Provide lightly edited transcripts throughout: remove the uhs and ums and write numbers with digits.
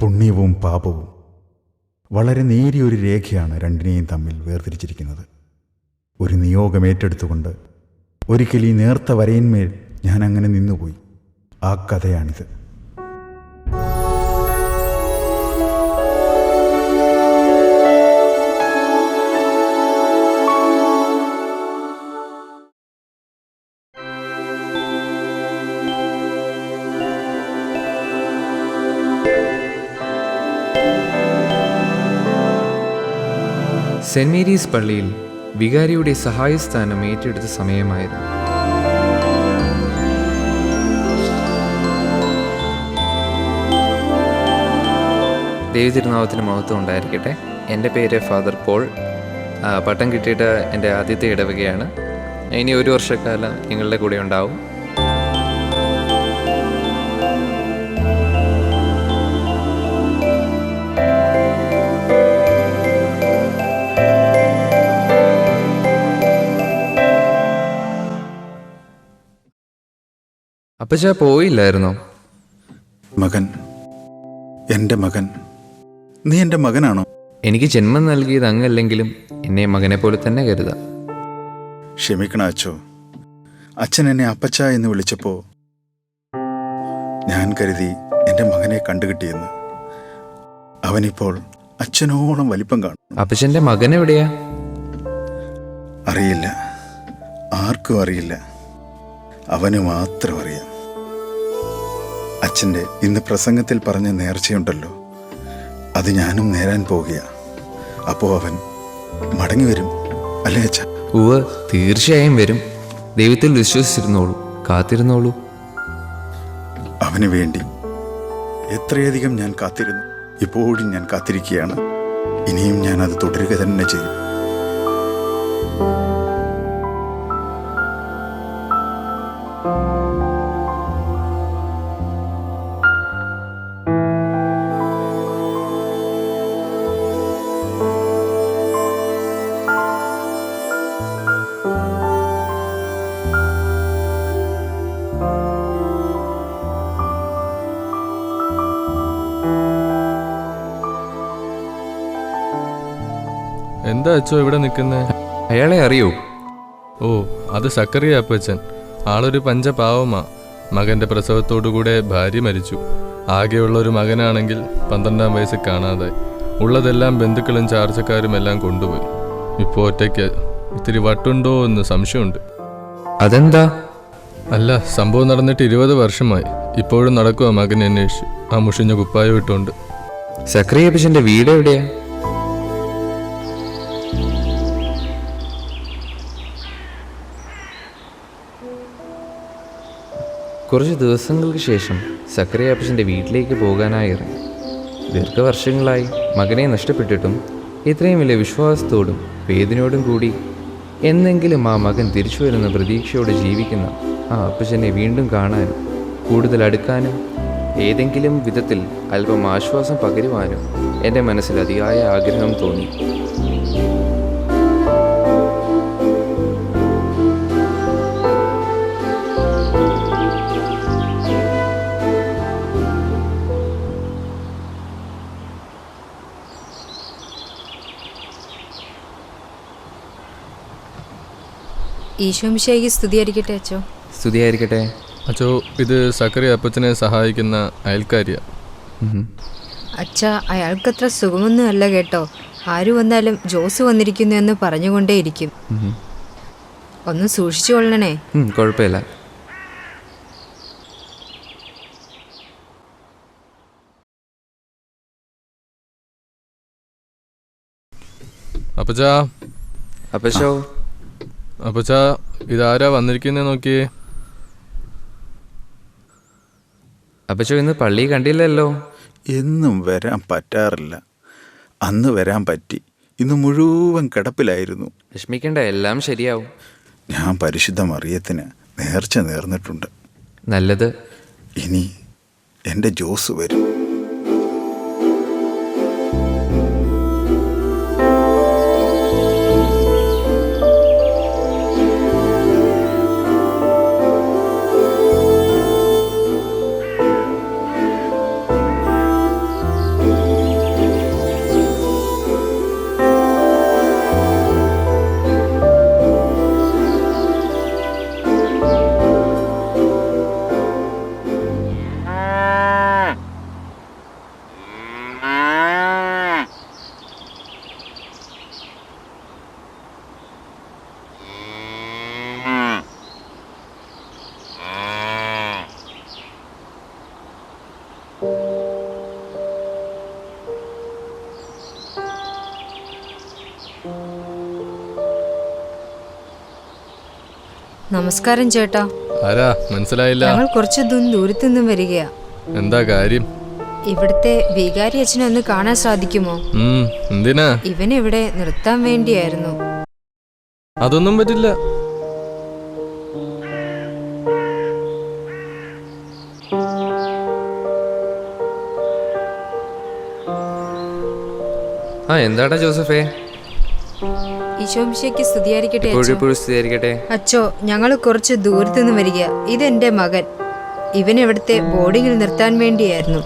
പുണ്യവും പാപവും വളരെ നേരിയൊരു രേഖയാണ് രണ്ടിനെയും തമ്മിൽ വേർതിരിച്ചിരിക്കുന്നത്. ഒരു നിയോഗം ഏറ്റെടുത്തുകൊണ്ട് ഒരിക്കൽ ഈ നേർത്ത വരയിന്മേൽ ഞാൻ അങ്ങനെ നിന്നുപോയി. ആ കഥയാണിത്. സെന്റ് മേരീസ് പള്ളിയിൽ വികാരിയുടെ സഹായസ്ഥാനം ഏറ്റെടുത്ത സമയമായിരുന്നു. ദൈവതിരുനാമത്തിന് മഹത്വം ഉണ്ടായിരിക്കട്ടെ. എൻ്റെ പേര് ഫാദർ പോൾ. പട്ടം കിട്ടിയിട്ട് എൻ്റെ ആദ്യത്തെ ഇടവകയാണ്. ഇനി 1 വർഷക്കാലം നിങ്ങളുടെ കൂടെ ഉണ്ടാവും. അപ്പച്ചാ പോയില്ലായിരുന്നോ? മകൻ, എൻ്റെ മകൻ, നീ എൻ്റെ മകനാണോ? എനിക്ക് ജന്മം നൽകിയത് അങ്ങല്ലെങ്കിലും എന്നെ മകനെ പോലെ തന്നെ കരുതാം. ക്ഷമിക്കണം അച്ചോ. അച്ഛൻ എന്നെ അപ്പച്ച എന്ന് വിളിച്ചപ്പോൾ ഞാൻ കരുതി എൻ്റെ മകനെ കണ്ടുകിട്ടിയെന്ന്. അവനിപ്പോൾ അച്ഛനോളം വലിപ്പം കാണും. അപ്പച്ചൻ്റെ മകൻ എവിടെയാ? അറിയില്ല, ആർക്കും അറിയില്ല. അവന് മാത്രം അറിയാം. അച്ഛൻ്റെ ഇന്ന് പ്രസംഗത്തിൽ പറഞ്ഞ നേർച്ചയുണ്ടല്ലോ, അത് ഞാനും നേരാൻ പോകുക. അപ്പോൾ അവൻ മടങ്ങി വരും, അല്ലേ അച്ഛ? ഉവ്വ്, തീർച്ചയായും വരും. ദൈവത്തിൽ വിശ്വസിച്ചിരുന്നോളൂ, കാത്തിരുന്നോളൂ. അവന് വേണ്ടി എത്രയധികം ഞാൻ കാത്തിരുന്നു. ഇപ്പോഴും ഞാൻ കാത്തിരിക്കുകയാണ്. ഇനിയും ഞാൻ അത് തുടരുക തന്നെ ചെയ്യും. എന്താ അച്ചോ ഇവിടെ നിൽക്കുന്നേ? അയാളെ അറിയോ? ഓ, അത് സക്കറിയ അപ്പച്ചൻ. ആളൊരു പഞ്ചപാവമാ. മകന്റെ പ്രസവത്തോടുകൂടെ ഭാര്യ മരിച്ചു. ആകെയുള്ളൊരു മകനാണെങ്കിൽ 12-ാം വയസ്സിൽ കാണാതായി. ഉള്ളതെല്ലാം ബന്ധുക്കളും ചാർച്ചക്കാരും എല്ലാം കൊണ്ടുപോയി. ഇപ്പോൾ ഒറ്റയ്ക്ക്. ഇത്തിരി വട്ടുണ്ടോ എന്ന് സംശയമുണ്ട്. അതെന്താ? അല്ല, സംഭവം നടന്നിട്ട് 20 വർഷമായി. ഇപ്പോഴും നടക്കുക മകനെ അന്വേഷിച്ച്, ആ മുഷിഞ്ഞ കുപ്പായം ഇട്ടുകൊണ്ട്. സക്കറിയ അപ്പച്ചൻ്റെ വീട് എവിടെയാ? കുറച്ച് ദിവസങ്ങൾക്ക് ശേഷം സക്കറിയ അപ്പച്ചൻ്റെ വീട്ടിലേക്ക് പോകാനായി ഇറങ്ങി. ദീർഘവർഷങ്ങളായി മകനെ നഷ്ടപ്പെട്ടിട്ടും ഇത്രയും വലിയ വിശ്വാസത്തോടും വേദനയോടും കൂടി എന്നെങ്കിലും ആ മകൻ തിരിച്ചു വരുന്ന പ്രതീക്ഷയോടെ ജീവിക്കുന്ന ആ അപ്പച്ചനെ വീണ്ടും കാണാനും കൂടുതൽ അടുക്കാനും ഏതെങ്കിലും വിധത്തിൽ അല്പം ആശ്വാസം പകരുവാനും എൻ്റെ മനസ്സിൽ അതിയായ ആഗ്രഹം തോന്നി. ഈശോമിശിഹായ്ക്ക് സ്തുതിയായിരിക്കട്ടെ അച്ചോ. സ്തുതിയായിരിക്കട്ടെ അച്ചോ, ഇത് സക്കറിയ അപ്പച്ചനെ സഹായിക്കുന്ന അയൽക്കാരിയ. അച്ഛ, അയാൾക്കത്ര സുഖമൊന്നും അല്ല കേട്ടോ. ആര് വന്നാലും ജോസ് വന്നിരിക്കുന്നു എന്ന് പറഞ്ഞുകൊണ്ടേയിരിക്കും. ഒന്ന് സൂക്ഷിച്ചു കൊള്ളണേ. കുഴപ്പമില്ല. അപ്പച്ചാ, അപ്പച്ചോ, അപ്പച്ചാ, ഇതാരാ വന്നിരിക്കുന്നേ നോക്കിയേ. അപ്പച്ചോ, ഇന്ന് പള്ളി കണ്ടില്ലല്ലോ. എന്നും വരാൻ പറ്റാറില്ല. അന്ന് വരാൻ പറ്റി. ഇന്ന് മുഴുവൻ കിടപ്പിലായിരുന്നു. വിഷമിക്കണ്ട, എല്ലാം ശരിയാവും. ഞാൻ പരിശുദ്ധ മറിയത്തിന് നേർച്ച നേർന്നിട്ടുണ്ട്. നല്ലത്. ഇനി എൻ്റെ ജോസ് വരും. നമസ്കാരം ചേട്ടാ. ആരാ മനസ്സിലായില്ല? ഞങ്ങൾ കുറച്ച് ദൂരത്തു നിന്നും വരികയാ. എന്താ കാര്യം? ഇവിടുത്തെ വികാരി അച്ഛനെ ഒന്ന് കാണാൻ സാധിക്കുമോ? എന്തിനാ? ഇവനിവിടെ നിർത്താൻ വേണ്ടിയായിരുന്നു. അതൊന്നും പറ്റില്ല. എന്താടാ ജോസഫേ? ഈശോമിശിഹായ്ക്ക് സ്തുതിയായിരിക്കട്ടെ അച്ചോ. എപ്പോഴും സ്ഥിരീകരിക്കട്ടെ. അച്ചോ, ഞങ്ങൾ കുറച്ച് ദൂരത്തു നിന്ന് വരിക. ഇതെന്റെ മകൻ. ഇവൻ ഇവിടുത്തെ ബോർഡിങ്ങിൽ നിർത്താൻ വേണ്ടിയായിരുന്നു.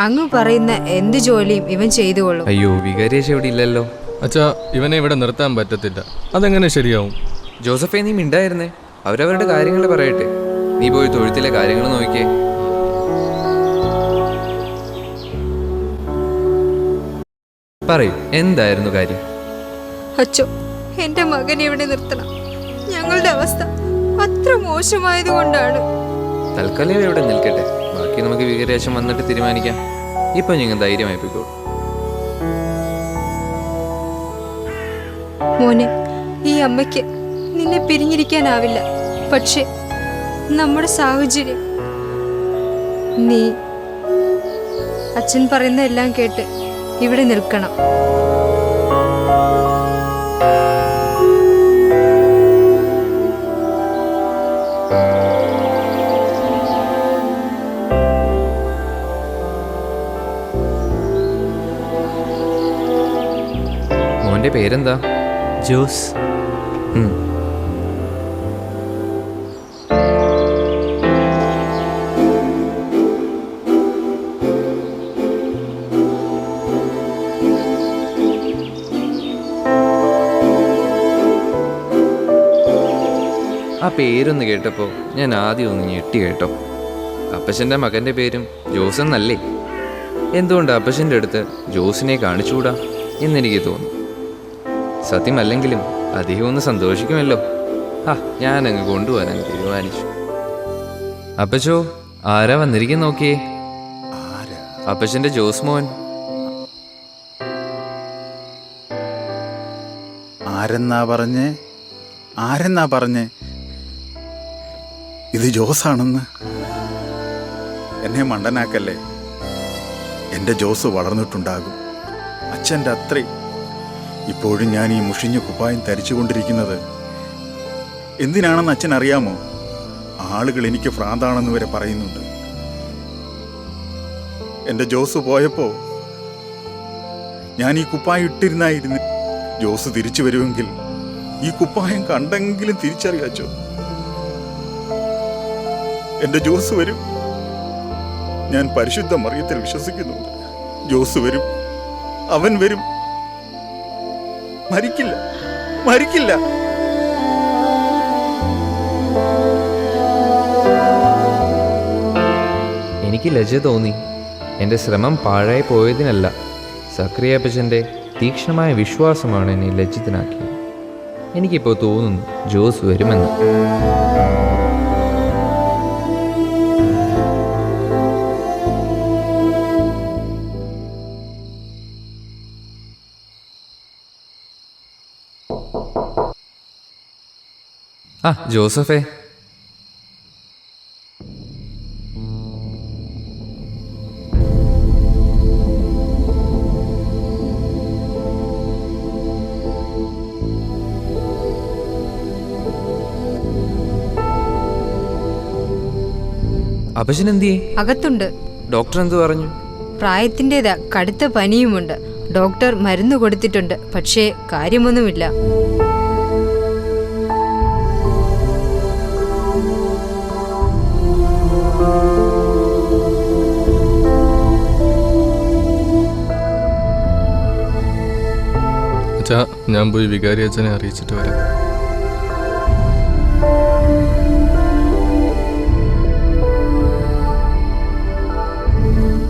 അങ്ങ് പറയുന്ന എന്ത് ജോലിയും ഇവൻ ചെയ്തുകൊള്ളും. അയ്യോ, വികാരിയേശ ഇവിടെ ഇല്ലല്ലോ. അച്ഛാ, ഇവനെ ഇവിടെ നിർത്താൻ പറ്റത്തില്ല. അതെങ്ങനെ ശരിയാവും? ജോസഫേ, നീ മിണ്ടായിരുന്നേ. അവരവരുടെ കാര്യങ്ങൾ പറയട്ടെ. നീ പോയി തൊഴുത്തിലെ കാര്യങ്ങൾ നോക്കിയേ. പറയൂ, എന്തായിരുന്നു കാര്യം? അച്ചോ, എന്റെ മകൻ ഇവിടെ നിർത്തണം. ഞങ്ങളുടെ അവസ്ഥ അത്ര മോശമായതുകൊണ്ടാണ്. തൽക്കാലം ഇവിടെ നിൽക്കട്ടെ. ബാക്കി നമുക്ക് വികാരിയാശം വന്നിട്ട് തീരുമാനിക്കാം. ഇപ്പൊ നിങ്ങൾ ധൈര്യമായി പോയിക്കോളൂ. മോനെ, ഈ അമ്മയ്ക്ക് നിന്നെ പിരിഞ്ഞിരിക്കാനാവില്ല. പക്ഷെ നമ്മുടെ സാഹചര്യം, നീ അച്ഛൻ പറയുന്ന എല്ലാം കേട്ട് ഇവിടെ നിൽക്കണം. മോന്റെ പേരെന്താ? ജോസ്. ആ പേരൊന്ന് കേട്ടപ്പോൾ ഞാൻ ആദ്യം ഒന്ന് ഞെട്ടി കേട്ടോ. അപ്പച്ചൻ്റെ മകൻ്റെ പേരും ജോസ് എന്നല്ലേ? എന്തുകൊണ്ട് അപ്പച്ചൻ്റെ അടുത്ത് ജോസിനെ കാണിച്ചുകൂടാ എന്നെനിക്ക് തോന്നി. സത്യമല്ലെങ്കിലും അദ്ദേഹം ഒന്ന് സന്തോഷിക്കുമല്ലോ. ഞാനങ്ങ് കൊണ്ടുപോകാനങ്ങ് തീരുമാനിച്ചു. അപ്പച്ചോ, ആരാ വന്നിരിക്കും നോക്കിയേ. അപ്പച്ചൻ്റെ ജോസ് മോൻ. ആരെന്നാ പറഞ്ഞേ ഇത് ജോസാണെന്ന്? എന്നെ മണ്ടനാക്കല്ലേ. എൻ്റെ ജോസ് വളർന്നിട്ടുണ്ടാകും, അച്ഛൻ്റെ അത്രയും. ഇപ്പോഴും ഞാൻ ഈ മുഷിഞ്ഞ കുപ്പായം ധരിച്ചുകൊണ്ടിരിക്കുന്നത് എന്തിനാണെന്ന് അച്ഛൻ അറിയാമോ? ആളുകൾ എനിക്ക് ഭ്രാന്താണെന്ന് വരെ പറയുന്നുണ്ട്. എൻ്റെ ജോസ് പോയപ്പോൾ ഞാൻ ഈ കുപ്പായം ഇട്ടിരുന്നായിരുന്നു. ജോസ് തിരിച്ചു വരുമെങ്കിൽ ഈ കുപ്പായം കണ്ടെങ്കിലും തിരിച്ചറിയാച്ചോ. എൻ്റെ ജോസ് വരും. ഞാൻ പരിശുദ്ധ മറിയത്തിൽ വിശ്വസിക്കുന്നുണ്ട്. ജോസ് വരും, അവൻ വരും. മരിക്കില്ല. എനിക്ക് ലജ്ജ തോന്നി. എൻ്റെ ശ്രമം പാഴായി പോയതിനല്ല, സക്രിയാപ്പച്ചൻ്റെ തീക്ഷ്ണമായ വിശ്വാസമാണ് എന്നെ ലജ്ജിതനാക്കിയത്. എനിക്കിപ്പോൾ തോന്നുന്നു ജോസ് വരുമെന്ന്. ജോസഫേ, അപ്പച്ചൻ എന്തിയേ? അകത്തുണ്ട്. ഡോക്ടർ എന്ത് പറഞ്ഞു? പ്രായത്തിൻ്റെതാ, കടുത്ത പനിയുമുണ്ട്. ഡോക്ടർ മരുന്ന് കൊടുത്തിട്ടുണ്ട്, പക്ഷേ കാര്യമൊന്നുമില്ല. അച്ഛാ, ഞാൻ പോയി വികാരി അച്ഛനെ അറിയിച്ചിട്ട് വരാം.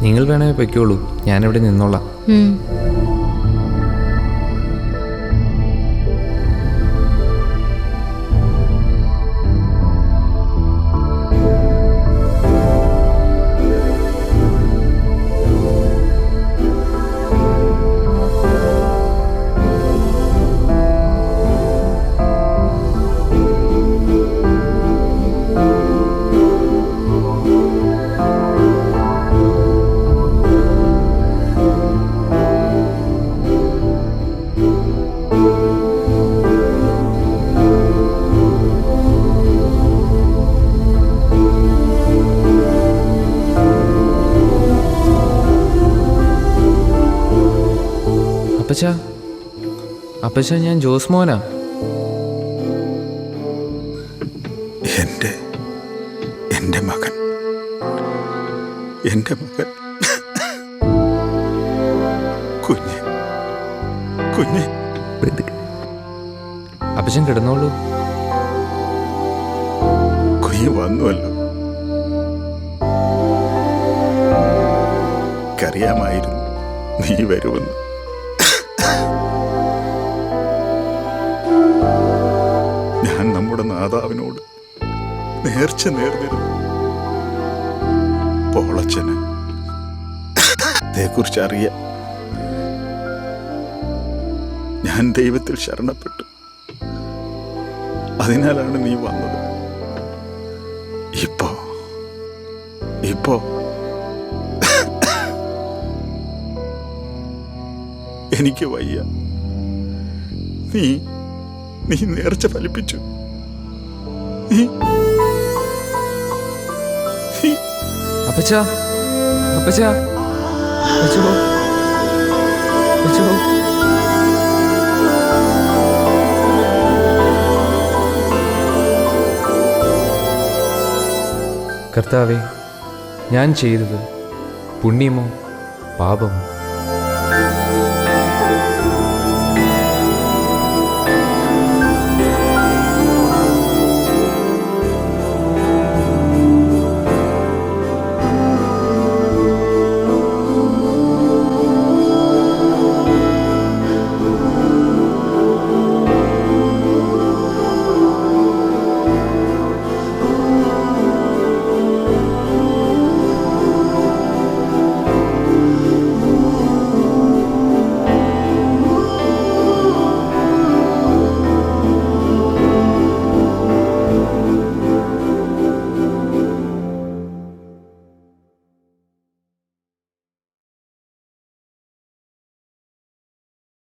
നിങ്ങൾ വേണേ പൊയ്ക്കോളൂ, ഞാനിവിടെ നിന്നോളാം. അപ്പച്ച, അപ്പച്ച, ഞാൻ ജോസ് മോനാ. എൻ്റെ മകൻ, എൻ്റെ മകൻ, കുഞ്ഞ്, കുഞ്ഞ്. അപ്പച്ചൻ കിടന്നോളൂ. കുഞ്ഞ് വന്നുവല്ലോ. അറിയാമായിരുന്നു നീ വരുമെന്ന്. ഞാൻ നമ്മുടെ നാഥാവിനോട് നേർച്ച നേർന്നിരുന്നു. പോളച്ചന് അതേക്കുറിച്ച് അറിയാം. ഞാൻ ദൈവത്തിൽ ശരണപ്പെട്ടു. അതിനാലാണ് നീ വന്നത്. ഇപ്പോ എനിക്ക് വയ്യ. നീ നേർച്ച ഫലിപ്പിച്ചു. അപ്പച്ചാ, അപ്പച്ചാ, അപ്പച്ചോ, അപ്പച്ചോ. കർത്താവേ, ഞാൻ ചെയ്തത് പുണ്യമോ പാപമോ?